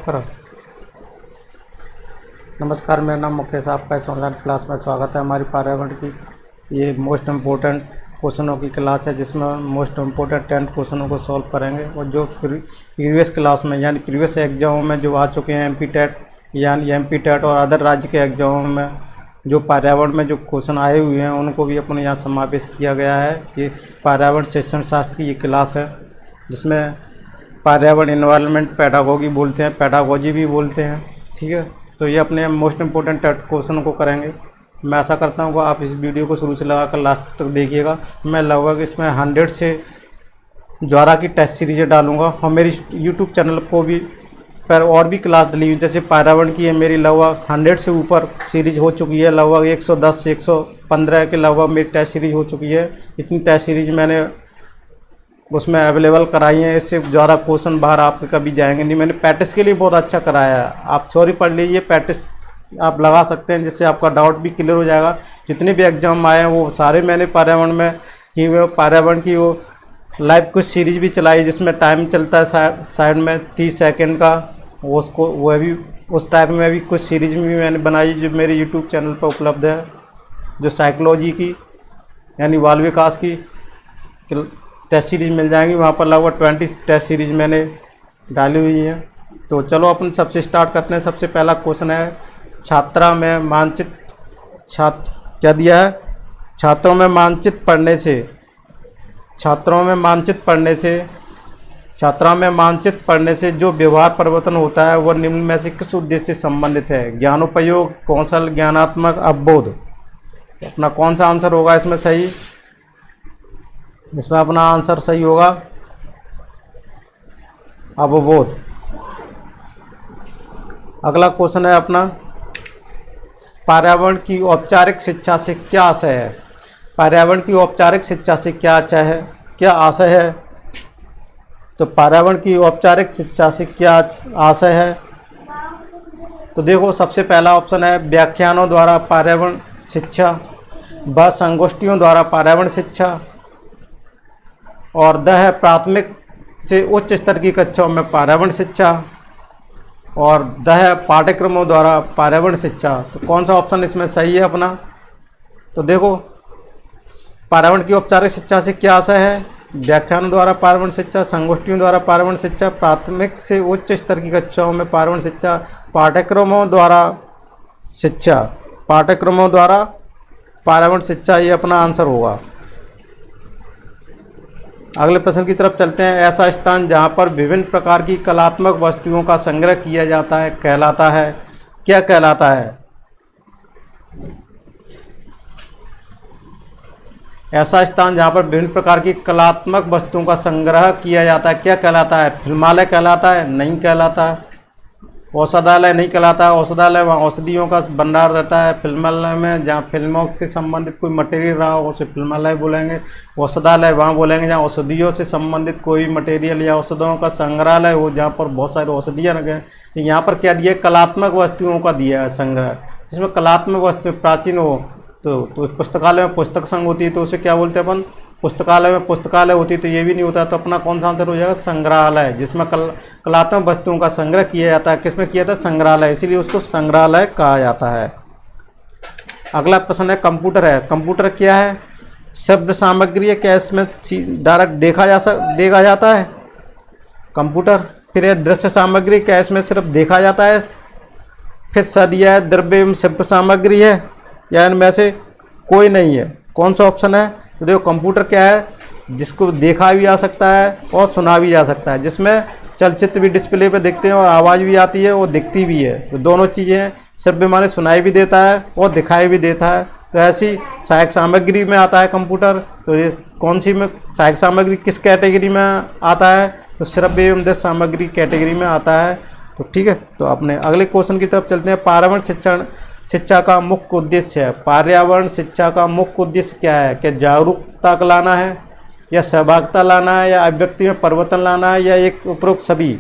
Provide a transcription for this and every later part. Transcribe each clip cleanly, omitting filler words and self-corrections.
करो। नमस्कार, मेरा नाम मुकेश, आपका इस ऑनलाइन क्लास में स्वागत है। हमारी पर्यावरण की ये मोस्ट इम्पोर्टेंट क्वेश्चनों की क्लास है, जिसमें हम मोस्ट इम्पोर्टेंट 10 क्वेश्चनों को सॉल्व करेंगे। और जो प्रीवियस क्लास में यानी प्रीवियस एग्जामों में जो आ चुके हैं एमपी टेट यानी एमपी टेट और अदर राज्य के एग्जामों में जो पर्यावरण में जो क्वेश्चन आए हुए हैं उनको भी अपने यहाँ समावेश किया गया है। ये पर्यावरण शिक्षण शास्त्र की ये क्लास है, जिसमें पर्यावरण इन्वायरमेंट पेडागोगी बोलते हैं, पेडागोजी भी बोलते हैं। ठीक है, तो ये अपने मोस्ट इम्पोर्टेंट क्वेश्चन को करेंगे। मैं आशा करता हूँ कि आप इस वीडियो को शुरू से लगाकर लास्ट तक देखिएगा। मैं लगभग इसमें 100 से ज्यादा की टेस्ट सीरीज डालूंगा और मेरी यूट्यूब चैनल को भी पर और भी क्लास डली हुई, जैसे पर्यावरण की है मेरी लगभग 100 से ऊपर सीरीज हो चुकी है। लगभग 110 से 115 के लगभग मेरी टेस्ट सीरीज हो चुकी है। इतनी टेस्ट सीरीज मैंने उसमें अवेलेबल कराई है। इससे ज़्यादा क्वेश्चन बाहर आपके कभी जाएंगे नहीं। मैंने प्रैक्टिस के लिए बहुत अच्छा कराया है। आप थ्योरी पढ़ लीजिए, प्रैक्टिस आप लगा सकते हैं, जिससे आपका डाउट भी क्लियर हो जाएगा। जितने भी एग्जाम आए हैं वो सारे मैंने पर्यावरण में की हुए पर्यावरण की वो लाइव कुछ सीरीज भी चलाई, जिसमें टाइम चलता है साइड में 30 सेकंड का। उसको वह भी उस टाइप में भी कुछ सीरीज भी मैंने बनाई जो मेरे यूट्यूब चैनल पर उपलब्ध है। जो साइकोलॉजी की यानी बाल विकास की टेस्ट सीरीज मिल जाएंगी, वहाँ पर लगभग 20 टेस्ट सीरीज मैंने डाली हुई हैं। तो चलो अपन सबसे स्टार्ट करते हैं। सबसे पहला क्वेश्चन है, छात्रा में मानचित्र क्या दिया है? छात्रों में मानचित्र पढ़ने से जो व्यवहार परिवर्तन होता है वह निम्न में से किस उद्देश्य से संबंधित है? ज्ञानोपयोग, कौशल, ज्ञानात्मक, अवबोध। तो अपना कौन सा आंसर होगा इसमें सही? इसमें अपना आंसर सही होगा अवबोध। अगला क्वेश्चन है अपना, पर्यावरण की औपचारिक शिक्षा से क्या आशय है? पर्यावरण की औपचारिक शिक्षा से क्या आशय है? तो पर्यावरण की औपचारिक शिक्षा से क्या आशय है? तो देखो, सबसे पहला ऑप्शन है व्याख्यानों द्वारा पर्यावरण शिक्षा, व संगोष्ठियों द्वारा पर्यावरण शिक्षा, और द है प्राथमिक से उच्च स्तर की कक्षाओं में पर्यावरण शिक्षा, और द है पाठ्यक्रमों द्वारा पर्यावरण शिक्षा। तो कौन सा ऑप्शन इसमें सही है अपना? तो देखो, पर्यावरण की औपचारिक शिक्षा से क्या आशय है? व्याख्यानों द्वारा पर्यावरण शिक्षा, संगोष्ठियों द्वारा पर्यावरण शिक्षा, प्राथमिक से उच्च स्तर की कक्षाओं में पर्यावरण शिक्षा, पाठ्यक्रमों द्वारा पर्यावरण शिक्षा, ये अपना आंसर होगा। अगले प्रश्न की तरफ चलते हैं। ऐसा स्थान जहाँ पर विभिन्न प्रकार की कलात्मक वस्तुओं का संग्रह किया जाता है कहलाता है, क्या कहलाता है? ऐसा स्थान जहाँ पर विभिन्न प्रकार की कलात्मक वस्तुओं का संग्रह किया जाता है क्या कहलाता है? फिल्मालय कहलाता है? नहीं कहलाता है। औषधालय नहीं कहलाता है। औषधालय वहाँ औषधियों का भंडार रहता है। फिल्मालय में जहाँ फिल्मों से संबंधित कोई मटेरियल रहा हो उसे फिल्मालय बोलेंगे। औषधालय वहाँ बोलेंगे जहाँ औषधियों से संबंधित कोई मटेरियल या औषधों का संग्रहालय हो, जहाँ पर बहुत सारी औषधियाँ रखें। यहाँ पर क्या दिया? कलात्मक वस्तुओं का दिया है संग्रह, जिसमें कलात्मक वस्तु प्राचीन हो तो पुस्तकालय में पुस्तक संघ होती है, तो उसे क्या बोलते हैं अपन? पुस्तकालय में पुस्तकालय होती है। तो ये भी नहीं होता, तो अपना कौन सा आंसर हो जाएगा? संग्रहालय, जिसमें कलात्मक वस्तुओं का संग्रह किया जाता है। किसमें किया जाता है? संग्रहालय, इसीलिए उसको संग्रहालय कहा जाता है। अगला प्रश्न है, कंप्यूटर है। कंप्यूटर क्या है? शब्द सामग्री है, क्या इसमें डायरेक्ट देखा जाता है कंप्यूटर? फिर है दृश्य सामग्री, क्या इसमें सिर्फ देखा जाता है? फिर सदिया है, द्रव्य एवं शब्द सामग्री है, या इनमें से कोई नहीं है? कौन सा ऑप्शन है? तो देखो, कंप्यूटर क्या है? जिसको देखा भी जा सकता है और सुना भी जा सकता है, जिसमें चलचित्र भी डिस्प्ले पे दिखते हैं और आवाज़ भी आती है और दिखती भी है। तो दोनों चीज़ें हैं। शब्द माने सुनाई भी देता है और दिखाई भी देता है। तो ऐसी सहायक सामग्री में आता है कंप्यूटर। तो ये कौन सी में सहायक सामग्री किस कैटेगरी में आता है? तो श्रव्य एवं दृश्य सामग्री कैटेगरी में आता है। तो ठीक है, तो अपने अगले क्वेश्चन की तरफ चलते हैं। पर्यावरण शिक्षा का मुख्य उद्देश्य है। पर्यावरण शिक्षा का मुख्य उद्देश्य क्या है? क्या जागरूकता लाना है, या सहभागिता लाना है, या अभिव्यक्ति में परिवर्तन लाना है, या एक उपरोक्त सभी?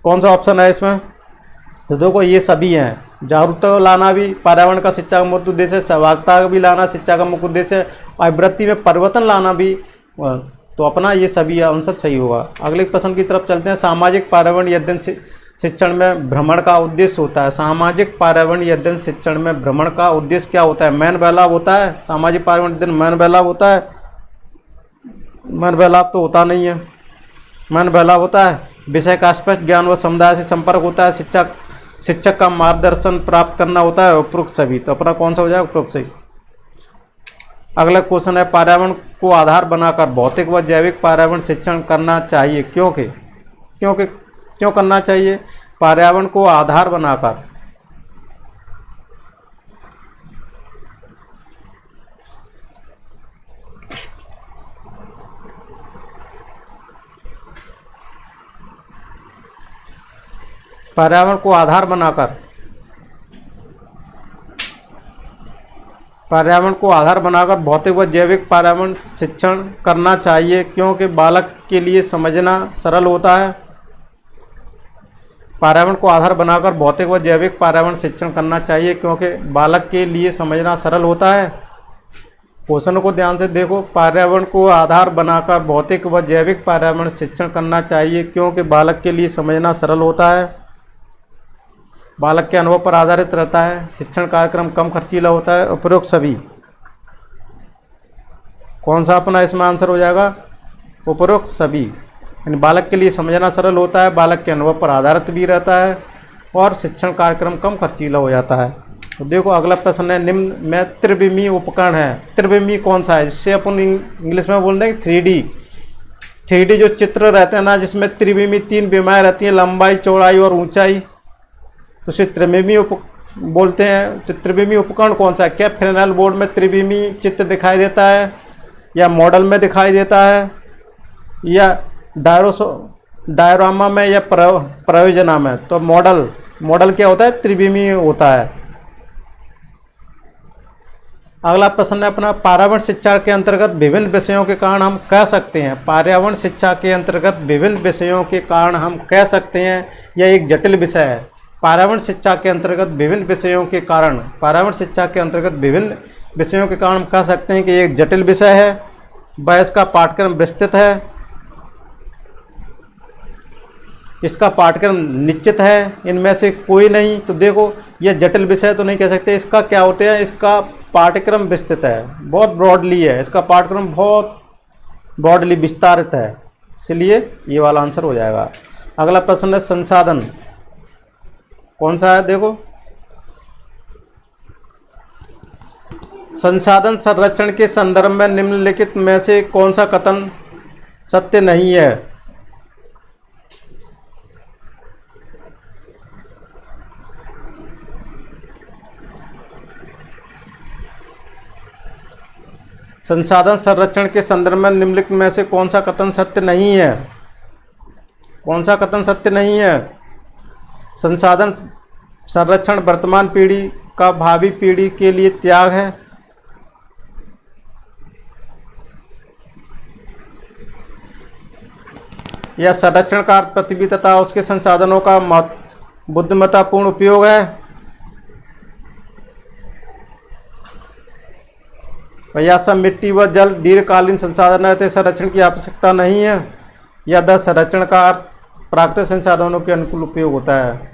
कौन सा ऑप्शन है इसमें? तो देखो, ये सभी हैं। जागरूकता लाना भी पर्यावरण का शिक्षा का मुख्य उद्देश्य है, सहभागिता भी लाना शिक्षा का मुख्य उद्देश्य है, और अभिवृत्ति में परिवर्तन लाना भी। तो अपना ये सभी आंसर सही होगा। अगले प्रश्न की तरफ चलते हैं। सामाजिक पर्यावरण अध्ययन शिक्षण में भ्रमण का उद्देश्य होता है। सामाजिक पर्यावरण अध्ययन शिक्षण में भ्रमण का उद्देश्य क्या होता है? मेन बहलाव होता है। सामाजिक पर्यावरण अध्ययन मेन बहलाव होता है? मेन बहलाव तो होता नहीं है। मेन बहलाव होता है विषय का स्पष्ट ज्ञान व समुदाय से संपर्क होता है, शिक्षक का मार्गदर्शन प्राप्त करना होता है, उपरोक्त सभी। तो अपना कौन सा हो जाएगा? उपरोक्त सही। अगला क्वेश्चन है, पर्यावरण को आधार बनाकर भौतिक व जैविक पर्यावरण शिक्षण करना चाहिए, क्यों करना चाहिए? पर्यावरण को आधार बनाकर भौतिक व जैविक पर्यावरण शिक्षण करना चाहिए, क्योंकि बालक के लिए समझना सरल होता है। पर्यावरण को आधार बनाकर भौतिक व जैविक पर्यावरण शिक्षण करना चाहिए, क्योंकि बालक के लिए समझना सरल होता है। क्वेश्चन को ध्यान से देखो। पर्यावरण को आधार बनाकर भौतिक व जैविक पर्यावरण शिक्षण करना चाहिए, क्योंकि बालक के लिए समझना सरल होता है। बालक के अनुभव पर आधारित रहता है। शिक्षण कार्यक्रम कम खर्चीला होता है, उपरोक्त सभी। कौन सा अपना इसमें आंसर हो जाएगा? उपरोक्त सभी। यानी बालक के लिए समझना सरल होता है, बालक के अनुभव पर आधारित भी रहता है और शिक्षण कार्यक्रम कम खर्चीला हो जाता है। तो देखो अगला प्रश्न है, निम्न में त्रिविमीय उपकरण है। त्रिविमीय कौन सा है? जिससे अपन इंग्लिश में बोल देंगे 3D जो चित्र रहते हैं ना, जिसमें त्रिविमीय 3 विमाएँ रहती हैं, लंबाई, चौड़ाई और ऊंचाई, तो उसे त्रिविमीय बोलते हैं। तो त्रिविमीय उपकरण कौन सा है? क्या फ्रेनेल बोर्ड में त्रिविमीय चित्र दिखाई देता है, या मॉडल में दिखाई देता है, या डायरामा में, या प्रयोजना में? तो मॉडल क्या होता है? त्रिविमीय होता है। अगला प्रश्न है अपना, पर्यावरण शिक्षा के अंतर्गत विभिन्न विषयों के कारण हम कह सकते हैं। पर्यावरण शिक्षा के अंतर्गत विभिन्न विषयों के कारण हम कह सकते हैं, यह एक जटिल विषय है। पर्यावरण शिक्षा के अंतर्गत विभिन्न विषयों के कारण हम कह सकते हैं कि एक जटिल विषय है, वह इसका पाठ्यक्रम विस्तृत है, इसका पाठ्यक्रम निश्चित है, इनमें से कोई नहीं। तो देखो ये जटिल विषय तो नहीं कह सकते। इसका क्या होते हैं? इसका पाठ्यक्रम विस्तृत है, बहुत ब्रॉडली है, इसका पाठ्यक्रम बहुत ब्रॉडली विस्तारित है, इसलिए ये वाला आंसर हो जाएगा। अगला प्रश्न है, संसाधन कौन सा है? देखो संसाधन संरक्षण के संदर्भ में निम्नलिखित में से कौन सा कथन सत्य नहीं है? संसाधन संरक्षण के संदर्भ में निम्नलिखित में से कौन सा कथन सत्य नहीं है? कौन सा कथन सत्य नहीं है? संसाधन संरक्षण वर्तमान पीढ़ी का भावी पीढ़ी के लिए त्याग है। यह संरक्षण का पृथ्वी तथा उसके संसाधनों का बुद्धिमत्तापूर्ण उपयोग है। भैया सब मिट्टी व जल दीर्घकालीन संसाधन रहते, संरक्षण की आवश्यकता नहीं है। यह द संरक्षण का प्राकृतिक संसाधनों के अनुकूल उपयोग होता है।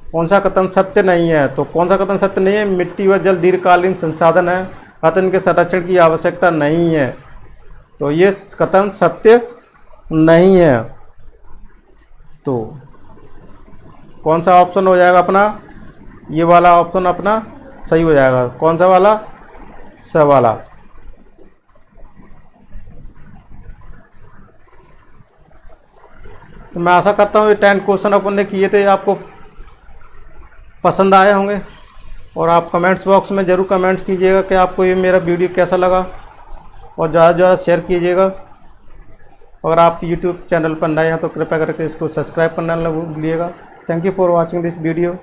कौन सा कथन सत्य नहीं है? तो कौन सा कथन सत्य नहीं है? मिट्टी व जल दीर्घकालीन संसाधन है, कथन के संरक्षण की आवश्यकता नहीं है, तो ये कथन सत्य नहीं है। तो कौन सा ऑप्शन हो जाएगा अपना? ये वाला ऑप्शन अपना सही हो जाएगा। कौन सा वाला? स वाला। तो मैं आशा करता हूँ ये 10 क्वेश्चन अपन ने किए थे आपको पसंद आए होंगे, और आप कमेंट्स बॉक्स में ज़रूर कमेंट्स कीजिएगा कि आपको ये मेरा वीडियो कैसा लगा, और ज़्यादा से ज़्यादा शेयर कीजिएगा। अगर आप यूट्यूब चैनल पर नए हैं तो कृपया करके इसको सब्सक्राइब करना न भूलिएगा। Thank you for watching this video.